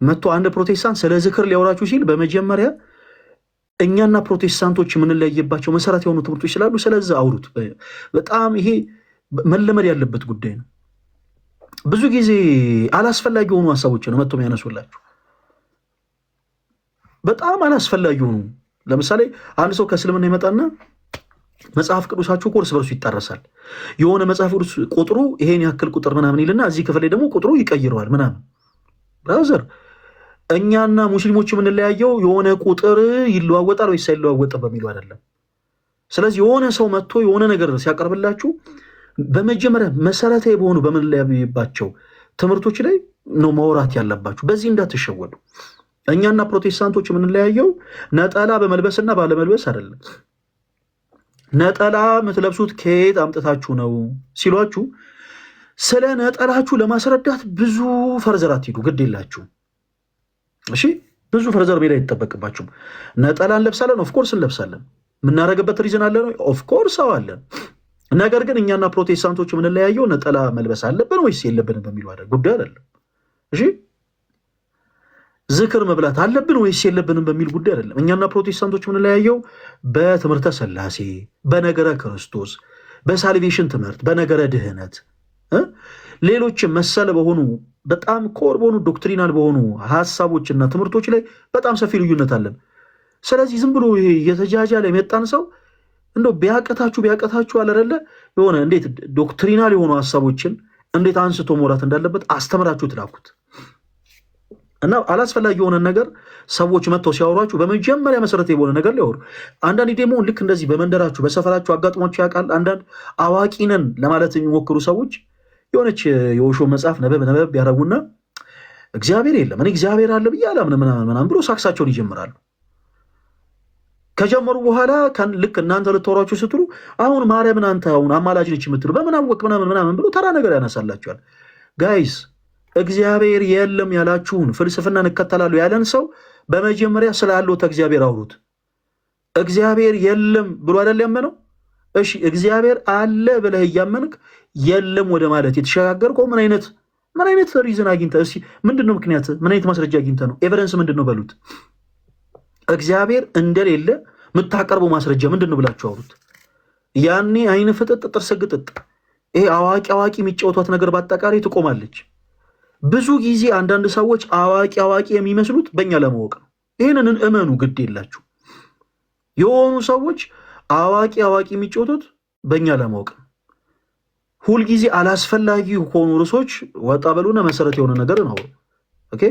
መጥቶ አንድ ፕሮቴስታንት ስለ ዝክር ሊያወራችሁ ሲል በመጀመሪያ እኛና ፕሮቴስታንቶች የምንለያየባቸው መሰረት የሆኑ ትምህርቶች ስላሉ ስለዛ አውሩት። በጣም ይሄ መለመድ ያለበት ጉዳይ ነው። ብዙ ጊዜ አላስፈላጊ የሆኑ ሀሳቦች ነው መጥቶ የሚያነሱላችሁ። በጣም አላስፈላጊ የሆኑ ለምሳሌ አንድ ሰው ከእስልምና ይመጣና መጽሐፍ ቅዱሳችሁ እርስ በርሱ ይጣረሳል። የሆነ መጽሐፍ ቅዱስ ቁጥሩ ይሄን ያክል ቁጥር ምናምን ይልና እዚህ ክፍል ላይ ደግሞ ቁጥሩ ይቀይረዋል ምናምን። ብራዘር እኛና ሙስሊሞች የምንለያየው የሆነ ቁጥር ይለዋወጣል ወይስ አይለዋወጥም በሚለው አይደለም። ስለዚህ የሆነ ሰው መጥቶ የሆነ ነገር ሲያቀርብላችሁ በመጀመሪያ መሰረታዊ በሆኑ በምንለያይባቸው ትምህርቶች ላይ ነው ማውራት ያለባችሁ። በዚህ እንዳትሸወዱ። እኛና ፕሮቴስታንቶች የምንለያየው ነጠላ በመልበስና ባለመልበስ አይደለም። ነጠላ የምትለብሱት ከየት አምጥታችሁ ነው ሲሏችሁ ስለ ነጠላችሁ ለማስረዳት ብዙ ፈርዘር አትሂዱ፣ ግድ የላችሁ። እሺ ብዙ ፈርዘር ሜዳ አይጠበቅባችሁም። ነጠላ እንለብሳለን፣ ኦፍኮርስ እንለብሳለን። የምናደርግበት ሪዝን አለ ነው፣ ኦፍኮርስ አለን። ነገር ግን እኛና ፕሮቴስታንቶች የምንለያየው ነጠላ መልበስ አለብን ወይስ የለብንም በሚለው ጉዳይ አይደለም። እሺ ዝክር መብላት አለብን ወይስ የለብንም በሚል ጉዳይ አይደለም። እኛና ፕሮቴስታንቶች የምንለያየው በትምህርተ ሥላሴ፣ በነገረ ክርስቶስ፣ በሳልቬሽን ትምህርት፣ በነገረ ድህነት፣ ሌሎችም መሰለ በሆኑ በጣም ኮር በሆኑ ዶክትሪናል በሆኑ ሀሳቦችና ትምህርቶች ላይ በጣም ሰፊ ልዩነት አለን። ስለዚህ ዝም ብሎ ይሄ የተጃጃለ የመጣን ሰው እንደው ቢያቀታችሁ አለረለ የሆነ እንዴት ዶክትሪናል የሆኑ ሀሳቦችን እንዴት አንስቶ መውራት እንዳለበት አስተምራችሁ ትላኩት እና አላስፈላጊ የሆነ ነገር ሰዎች መጥተው ሲያወሯችሁ በመጀመሪያ መሰረት የሆነ ነገር ሊያወሩ። አንዳንድ ደግሞ ልክ እንደዚህ በመንደራችሁ በሰፈራችሁ አጋጥሟችሁ ያውቃል። አንዳንድ አዋቂ ነን ለማለት የሚሞክሩ ሰዎች የሆነች የወሾ መጽሐፍ ነበብ ያደረጉና እግዚአብሔር የለም እኔ እግዚአብሔር አለ ብዬ አላምንም ምናምን ብሎ ሳክሳቸውን ይጀምራሉ። ከጀመሩ በኋላ ልክ እናንተ ልትወሯችሁ ስትሉ አሁን ማርያምን አንተ አሁን አማላጅ ነች የምትሉ በምን አወቅ ምናምን ብሎ ተራ ነገር ያነሳላችኋል። ጋይስ እግዚአብሔር የለም ያላችሁን ፍልስፍና እንከተላለሁ ያለን ሰው በመጀመሪያ ስላለው እግዚአብሔር አውሩት። እግዚአብሔር የለም ብሎ አይደል ያመነው? እሺ እግዚአብሔር አለ ብለህ እያመንክ የለም ወደ ማለት የተሸጋገርከው ምን አይነት ሪዝን አግኝተህ? እስኪ ምንድነው ምክንያት? ምን አይነት ማስረጃ አግኝተህ ነው? ኤቪደንስ ምንድነው በሉት። እግዚአብሔር እንደሌለ የምታቀርበው ማስረጃ ምንድነው ብላችሁ አውሩት። ያኔ አይን ፍጥጥ ጥርስ ግጥጥ ይሄ አዋቂ የሚጫወቷት ነገር በአጠቃላይ ትቆማለች። ብዙ ጊዜ አንዳንድ ሰዎች አዋቂ የሚመስሉት በእኛ ለማወቅ ነው። ይህንን እመኑ፣ ግድ የላችሁ። የሆኑ ሰዎች አዋቂ የሚጫወቱት በእኛ ለማወቅ ነው። ሁልጊዜ አላስፈላጊ ከሆኑ ርዕሶች ወጣ በሉና መሰረት የሆነ ነገር ነው። ኦኬ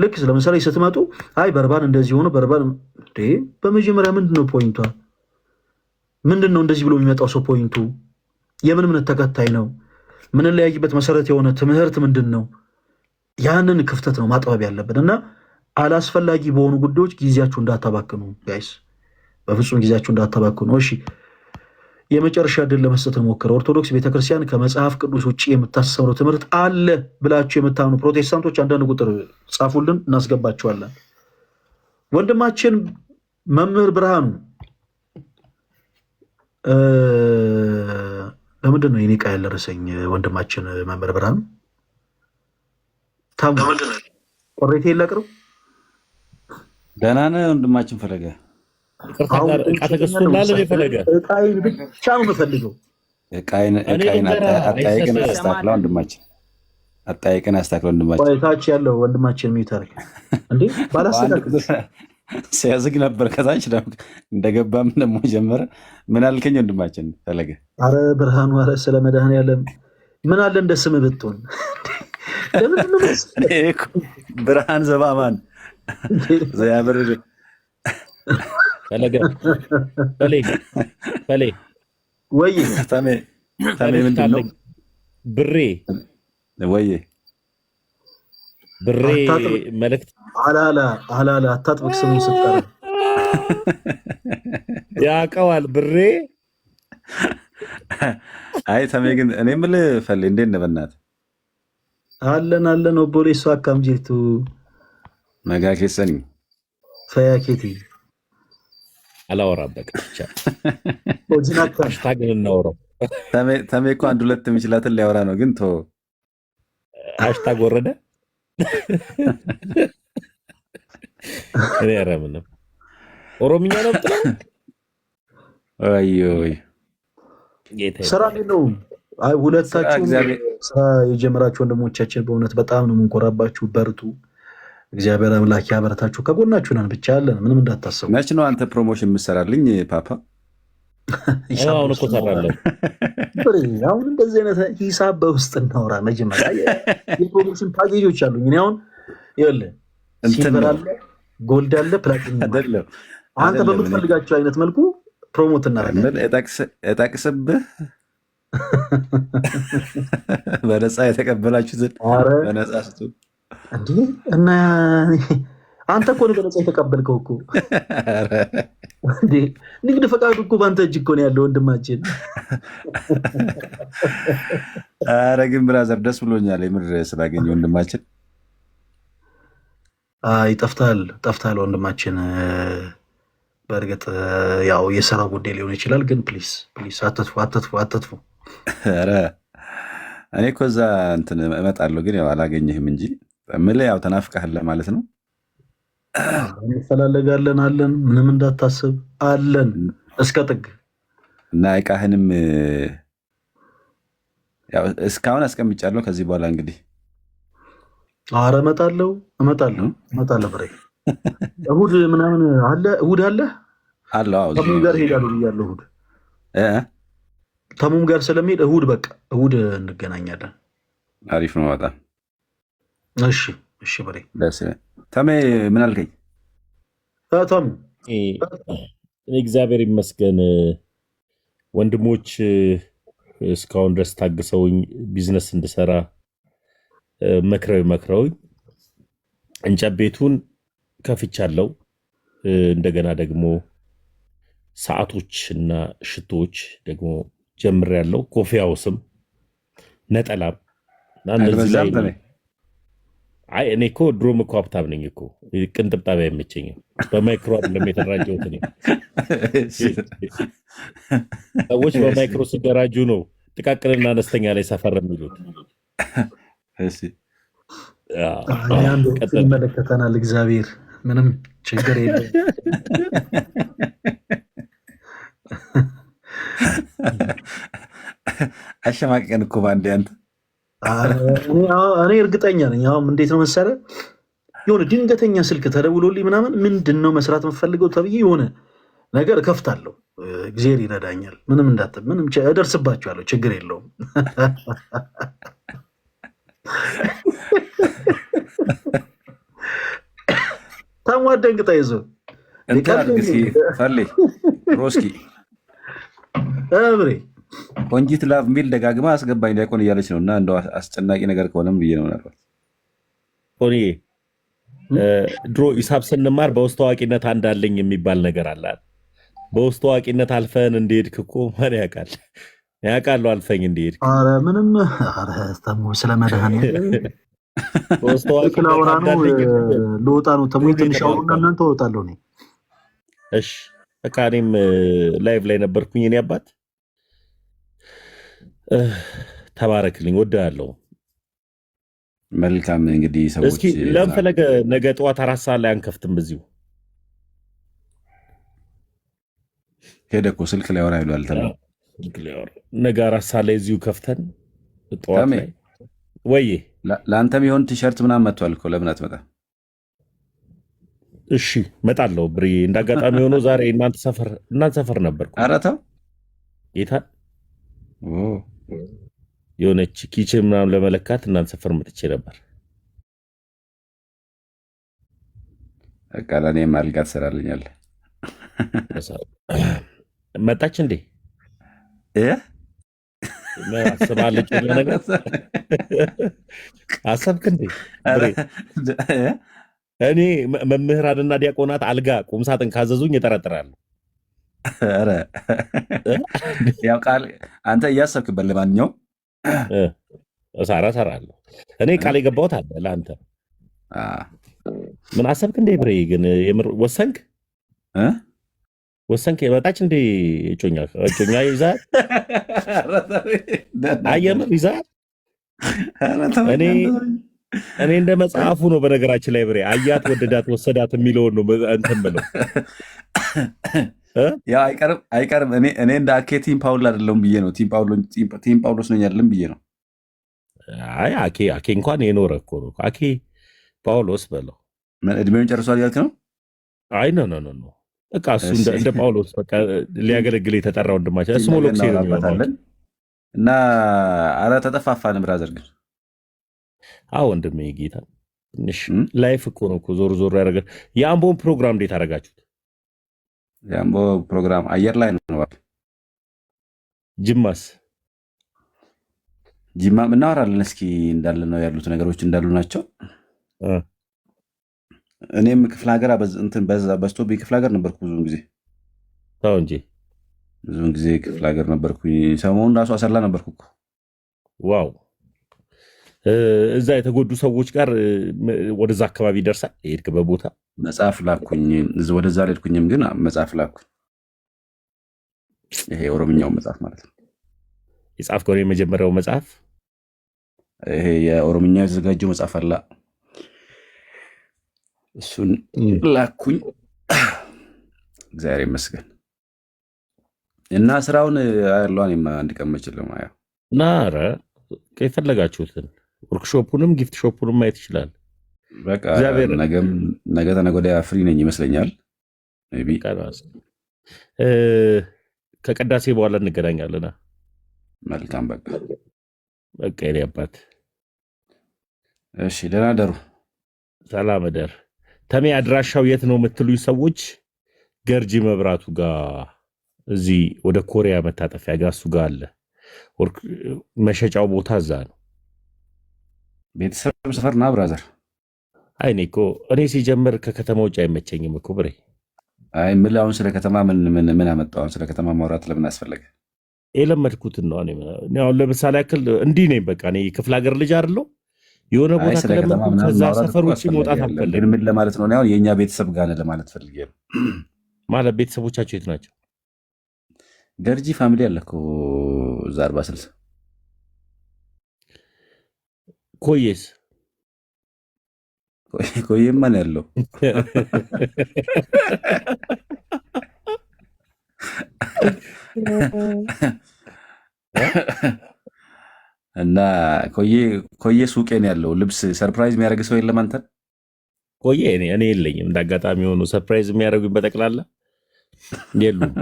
ልክ ለምሳሌ ስትመጡ አይ በርባን እንደዚህ ሆኖ በርባን በመጀመሪያ ምንድነው ፖይንቷ? ምንድነው እንደዚህ ብሎ የሚመጣው ሰው ፖይንቱ? የምን እምነት ተከታይ ነው? ምንለያይበት መሰረት የሆነ ትምህርት ምንድን ነው? ያንን ክፍተት ነው ማጥበብ ያለብን እና አላስፈላጊ በሆኑ ጉዳዮች ጊዜያችሁ እንዳታባክኑ ጋይስ፣ በፍጹም ጊዜያችሁ እንዳታባክኑ። እሺ የመጨረሻ ዕድል ለመስጠት እንሞክረው። ኦርቶዶክስ ቤተክርስቲያን ከመጽሐፍ ቅዱስ ውጭ የምታስተምረው ትምህርት አለ ብላችሁ የምታምኑ ፕሮቴስታንቶች አንዳንድ ቁጥር ጻፉልን፣ እናስገባችኋለን። ወንድማችን መምህር ብርሃኑ ለምንድን ነው የኔ ቃ ያለረሰኝ? ወንድማችን መምህር ብርሃኑ ቆሬቴ የላቅረው ደህና ነህ ወንድማችን ፈለገ? እቃ ተገዝቶላል። ፈለገ እቃይን ብቻ ነው የምፈልገው። እቃይን አጠያይቅን አስተካክላ ወንድማችን፣ አጠያይቅን አስተካክላ ወንድማችን። ታች ያለው ወንድማችን ሚውተር እንዴ ባላስተካክል ሲያዝግ ነበር። ከታች እንደገባም ደግሞ ጀመረ። ምን አልከኝ ወንድማችን ፈለገ? አረ ብርሃኑ፣ አረ ስለ መድኃኔዓለም ምን አለ እንደ ስም ብትሆን ብርሃን ዘባማን ዘያብር ፈለገ ፈሌ ወይ ታሜ ምንድን ነው ብሬ ወይ ብሬ መልእክት አላላ አታጥብቅ ስሙን ስጠራ ያውቀዋል ብሬ። አይ ታሜ ግን እኔ የምልህ ፈሌ እንዴት ነህ በእናትህ? አለን ኦቦሌ እሱ አካም ጅርቱ ነጋ ኬሰኒ ፈያኬቲ አላወራም በቃ ብቻ ኦጂናካ ሃሽታግ እናወራው። ታሜ እኮ አንድ ሁለት የሚችላትን ሊያወራ ነው ግን ቶ ሃሽታግ ወረደ። እኔ አረምንም ኦሮምኛ ነው ብትለው አይ ስራ ነው። አይ ሁለታችሁ ስራ የጀመራችሁ ወንድሞቻችን በእውነት በጣም ነው የምንኮራባችሁ። በርቱ። እግዚአብሔር አምላክ ያበረታችሁ። ከጎናችሁ ነን ብቻ ያለን ምንም እንዳታስቡ። መች ነው አንተ ፕሮሞሽን የምትሰራልኝ ፓፓ? አሁን እኮ ሰራለሁ። አሁን እንደዚህ አይነት ሂሳብ በውስጥ እናውራ። መጀመሪያ የፕሮሞሽን ፓኬጆች አሉኝ። እኔ አሁን ይኸውልህ ሲልቨር አለ፣ ጎልድ አለ፣ ፕላቲኒየም አይደለም። አንተ በምትፈልጋቸው አይነት መልኩ ፕሮሞት እናደርጋለን። እጠቅስብህ በነፃ የተቀበላችሁትን በነፃ ስጡ እንዴ! እና አንተ እኮ ነው በነፃ የተቀበልከው እኮ እንዴ! ንግድ ፈቃዱ እኮ በአንተ እጅ እኮ ነው ያለው ወንድማችን። ኧረ ግን ብራዘር ደስ ብሎኛል የምር ስላገኘ ወንድማችን። አይ ጠፍታል ወንድማችን። በእርግጥ ያው የስራ ጉዳይ ሊሆን ይችላል፣ ግን ፕሊስ አትጥፉ። ኧረ እኔ እኮ እዛ እንትን እመጣለሁ፣ ግን ያው አላገኘህም እንጂ የምልህ ያው ተናፍቀሃል ማለት ነው። እንፈላለጋለን አለን፣ ምንም እንዳታስብ አለን እስከ ጥግ እና ዕቃህንም ያው እስካሁን አስቀምጫለሁ። ከዚህ በኋላ እንግዲህ ኧረ እመጣለሁ ብሬ እሑድ ምናምን አለ። እሑድ አለ ተሙም ጋር ሄዳለሁ ብያለሁ። እሑድ ተሙም ጋር ስለሚሄድ እሑድ እንገናኛለን። አሪፍ ነው በጣም። እሺ በሬ ተሜ ምን አልከኝ? ተሙ እግዚአብሔር ይመስገን ወንድሞች እስካሁን ድረስ ታግሰውኝ ቢዝነስ እንድሰራ መክረውኝ እንጨት ቤቱን ከፍቻለሁ። እንደገና ደግሞ ሰዓቶችና ሽቶዎች ደግሞ ጀምሬያለሁ። ኮፊ ሃውስም ነጠላም አይ እኔ እኮ ድሮም እኮ ሀብታም ነኝ እኮ ቅንጥብጣቢ አይመቸኝም። በማይክሮ አይደለም የተደራጀሁት እኔ። ሰዎች በማይክሮ ሲደራጁ ነው ጥቃቅንና አነስተኛ ላይ ሰፈር የሚሉት። ይመለከተናል እግዚአብሔር፣ ምንም ችግር የለም። አሸማቀቀን እኮ በአንዴ አንተ። እኔ እርግጠኛ ነኝ። አሁን እንዴት ነው መሰለህ የሆነ ድንገተኛ ስልክ ተደውሎልኝ ምናምን ምንድን ነው መስራት የምፈልገው ተብዬ የሆነ ነገር እከፍታለሁ። እግዚአብሔር ይረዳኛል። ምንም እደርስባችኋለሁ፣ ችግር የለውም። ታሟደንግጣ ይዞ ፈሌ ሮስኪ ብሬ ቆንጂት ላቭ ሚል ደጋግማ አስገባኝ ዲያቆን እያለች ነው። እና እንደው አስጨናቂ ነገር ከሆነም ብዬ ነው ምናልባት ሆኔ ድሮ ሂሳብ ስንማር በውስጥ ታዋቂነት አንድ አለኝ የሚባል ነገር አለ። በውስጥ ታዋቂነት አልፈን እንደሄድክ እኮ ማን ያውቃል አልፈኝ እንደሄድክ። ኧረ ምንም ተሙ ስለመድህን በውስጥ ታዋቂነት ልወጣ ነው። ተሙ ትንሽ አውሩና እናንተ እወጣለሁ እኔ። እሺ በቃ እኔም ላይቭ ላይ ነበርኩኝ። እኔ አባት ተባረክልኝ፣ ወዳለሁ። መልካም እንግዲህ ሰዎች እስኪ ለምፈለገ ነገ ጠዋት 4 ሰዓት ላይ አንከፍትም? በዚሁ ሄደ እኮ ስልክ ላይ ወራ ይሏል። ነገ 4 ሰዓት ላይ እዚሁ ከፍተን ጠዋት ላይ ወይ ለአንተም የሆን ቲሸርት ምናምን መጥቷል እኮ ለምን አትመጣም? እሺ እመጣለሁ ብሬ። እንዳጋጣሚ ሆኖ ዛሬ እናንተ ሰፈር ነበርኩ። ኧረ ተው ጌታ የሆነች ኪችን ምናምን ለመለካት እናንተ ሰፈር መጥቼ ነበር። በቃ ለእኔም አልጋ ትሰራልኛለህ። መጣች እንዴ? አስባለች ነገር አሰብክ እንዴ? እኔ መምህራንና ዲያቆናት አልጋ ቁምሳጥን ካዘዙኝ እጠረጥራለሁ። ያው ቃል አንተ እያሰብክበት ለማንኛውም እሰራለሁ። እኔ ቃል የገባሁት አለ ለአንተ። ምን አሰብክ እንዴ ብሬ? ግን የምር ወሰንክ? የመጣች እንዴ እጮኛ ይዛል? አየምር ይዛል? እኔ እንደ መጽሐፉ ነው በነገራችን ላይ ብሬ አያት ወደዳት ወሰዳት የሚለውን ነው እንትን ብለው ያው አይቀርም። እኔ እንደ አኬ ቲም ፓውል አይደለሁም ብዬ ነው ቲም ጳውሎስ ነኝ አይደለም ብዬ ነው። አይ አኬ እንኳን የኖረ እኮ ነው። አኬ ጳውሎስ በለው እድሜውን ጨርሷል ያልክ ነው? አይ ኖ በቃ እሱ እንደ ጳውሎስ በቃ ሊያገለግል የተጠራ ወንድማችን እሱ ሞሎክሴ ነው እና አረ ተጠፋፋን ብራዘር ግን ወንድሜ ጌታ ትንሽ ላይፍ እኮ ነው ዞር ያደረገ። የአምቦን ፕሮግራም እንዴት አደረጋችሁት? የአምቦ ፕሮግራም አየር ላይ ነው። ጅማም እናወራለን እስኪ እንዳለ ነው ያሉት ነገሮች እንዳሉ ናቸው። እኔም ክፍለ ሀገር እንትን በስቶብኝ ክፍለ ሀገር ነበርኩ ብዙውን ጊዜ ብዙውን ጊዜ ክፍለ ሀገር ነበርኩኝ። ሰሞኑን ራሱ አሰላ ነበርኩ እኮ። ዋው እዛ የተጎዱ ሰዎች ጋር ወደዛ አካባቢ ይደርሳል። የሄድክበት ቦታ መጽሐፍ ላኩኝ። ወደዛ አልሄድኩኝም ግን መጽሐፍ ላኩኝ። ይሄ የኦሮምኛው መጽሐፍ ማለት ነው። የጻፍከው የመጀመሪያው መጽሐፍ ይሄ የኦሮምኛ የተዘጋጀው መጽሐፍ አለ። እሱን ላኩኝ። እግዚአብሔር ይመስገን። እና ስራውን ያለውን አንድ ቀን መችልም ናረ የፈለጋችሁትን ወርክሾፑንም ጊፍት ሾፑንም ማየት ይችላል። በቃ ነገ ተነገ ወዲያ ፍሪ ነኝ ይመስለኛል። ከቅዳሴ በኋላ እንገናኛለን። መልካም በቃ የኔ አባት እሺ፣ ደህና ደሩ። ሰላም እደር። ተሜ አድራሻው የት ነው የምትሉኝ ሰዎች ገርጂ መብራቱ ጋር እዚህ ወደ ኮሪያ መታጠፊያ ጋር እሱ ጋር አለ። መሸጫው ቦታ እዛ ነው። ቤተሰብ ሰፈር ና ብራዘር። እኔ ሲጀምር ከከተማ ውጭ አይመቸኝም እኮ ብሬ። አይ ምን አሁን ስለ ከተማ ምን አመጣው? አሁን ስለ ከተማ ማውራት ለምን አስፈለገ? የለመድኩትን ነው። እኔ አሁን ለምሳሌ ያክል እንዲህ ነኝ። በቃ እኔ ክፍለ ሀገር ልጅ አይደለሁ። የሆነ ቦታ ከለመድኩ ከዛ ሰፈር ውጭ መውጣት አልፈልግም። ምን ለማለት ነው? አሁን የእኛ ቤተሰብ ጋር ነህ ለማለት ፈልጌ ነው። ማለት ቤተሰቦቻቸው የት ናቸው? ገርጂ ፋሚሊ አለ እኮ እዛ 40/60። ኮዬማ ነው ያለው። እና ኮዬ ሱቄ ነው ያለው። ልብስ ሰርፕራይዝ የሚያደርግ ሰው የለም አንተን? ኮዬ እኔ የለኝም። እንዳጋጣሚ ሆኖ ሰርፕራይዝ የሚያደርጉኝ በጠቅላላ የሉም።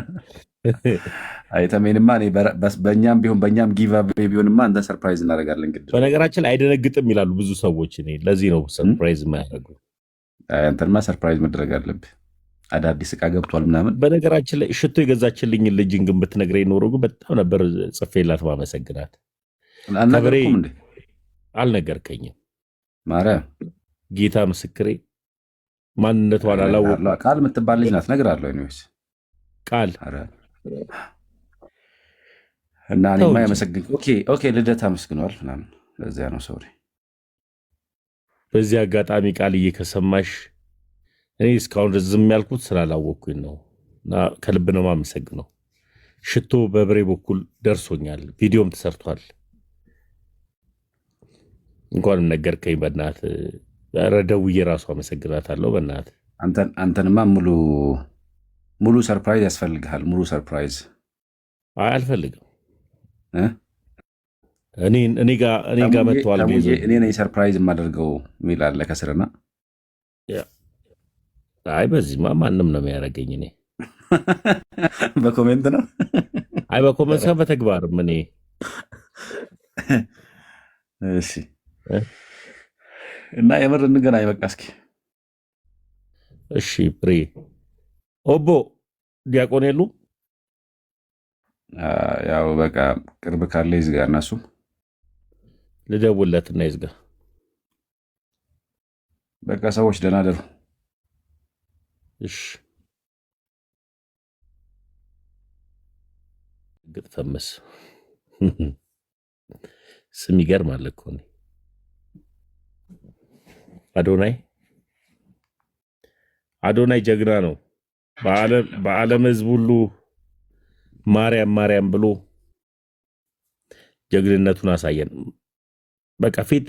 አይተሜንማ በእኛም ጊቭ አዌይ ቢሆንማ አንተን ሰርፕራይዝ እናደርጋለን። ግድ በነገራችን ላይ አይደነግጥም ይላሉ ብዙ ሰዎች። እኔ ለዚህ ነው ሰርፕራይዝ የማያደርጉ። አንተንማ ሰርፕራይዝ መደረግ አለብህ። አዳዲስ እቃ ገብቷል ምናምን። በነገራችን ላይ ሽቶ የገዛችልኝ ልጅን ግን ብትነግረኝ ኖሮ ግን በጣም ነበር ጽፌላት ማመሰግናት። አልነገርኩም እንዴ? አልነገርከኝም። ማርያም ጌታ ምስክሬ፣ ማንነቷን አላወቅኩም። ቃል የምትባል ልጅ ናት። እነግርሃለሁ። ኒስ ቃል እና እኔማ ያመሰግን። ኦኬ ልደት አመስግነዋል ምናምን። ለዚያ ነው ሶሪ። በዚህ አጋጣሚ ቃልዬ ከሰማሽ እኔ እስካሁን ዝም ያልኩት ስላላወቅኩኝ ነው እና ከልብ ነው የማመሰግነው። ሽቶ በብሬ በኩል ደርሶኛል፣ ቪዲዮም ተሰርቷል። እንኳንም ነገርከኝ በእናትህ። ኧረ ደውዬ ራሱ አመሰግናታለሁ በእናትህ። አንተንማ ሙሉ ሰርፕራይዝ ያስፈልግሃል። ሙሉ ሰርፕራይዝ አልፈልግም። እኔ ጋር መጥተዋል። እኔ ነኝ ሰርፕራይዝ የማደርገው የሚል አለ ከስርና። አይ በዚህማ ማንም ነው የሚያደርገኝ። እኔ በኮሜንት ነው። አይ በኮሜንት ሳይሆን በተግባርም እኔ። እሺ እና የምር እንገናኝ በቃ እስኪ። እሺ ፕሪ ኦቦ ዲያቆን የሉ ያው በቃ ቅርብ ካለ ይዝጋ። እናሱ ልደውልለትና ይዝጋ። በቃ ሰዎች ደህና ደሩ። እሺ ግጥ ፈመስ ስም ይገርማል እኮ አዶናይ ጀግና ነው። በዓለም ሕዝብ ሁሉ ማርያም ብሎ ጀግንነቱን አሳየን። በቃ ፊቴ